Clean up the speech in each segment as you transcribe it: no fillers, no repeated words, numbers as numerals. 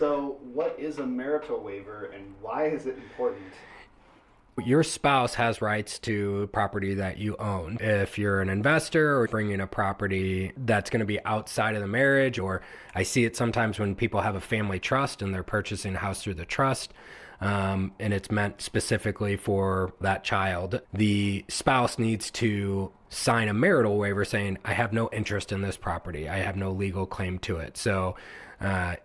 So, what is a marital waiver and why is it important? Your spouse has rights to property that you own. If you're an investor or bringing a property that's going to be outside of the marriage, or I see it sometimes when people have a family trust and they're purchasing a house through the trust, and it's meant specifically for that child, the spouse needs to sign a marital waiver saying, I have no interest in this property. I have no legal claim to it. So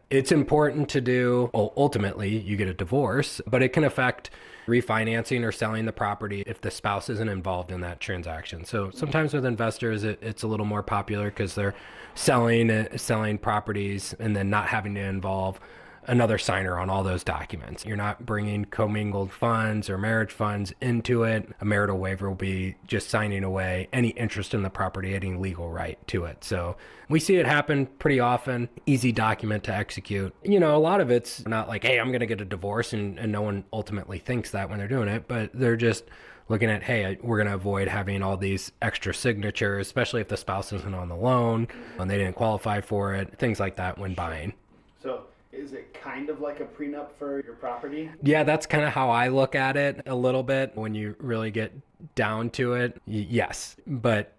it's important to do. Well, ultimately, you get a divorce, but it can affect refinancing or selling the property if the spouse isn't involved in that transaction. So sometimes with investors, it's a little more popular because they're selling properties and then not having to involve another signer on all those documents. You're not bringing commingled funds or marriage funds into it. A marital waiver will be just signing away any interest in the property, any legal right to it. So we see it happen pretty often. Easy document to execute. You know, a lot of it's not like, hey, I'm going to get a divorce, and no one ultimately thinks that when they're doing it, but they're just looking at, hey, we're going to avoid having all these extra signatures, especially if the spouse isn't on the loan and they didn't qualify for it, things like that when buying. So, is it kind of like a prenup for your property? Yeah, that's kind of how I look at it a little bit when you really get down to it. Yes, but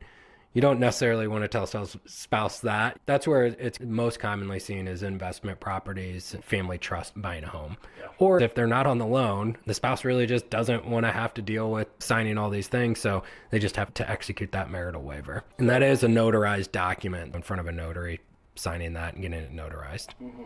you don't necessarily want to tell spouse that. That's where it's most commonly seen is investment properties, family trust, buying a home. Yeah. Or if they're not on the loan, the spouse really just doesn't want to have to deal with signing all these things, so they just have to execute that marital waiver. And that is a notarized document in front of a notary, signing that and getting it notarized. Mm-hmm.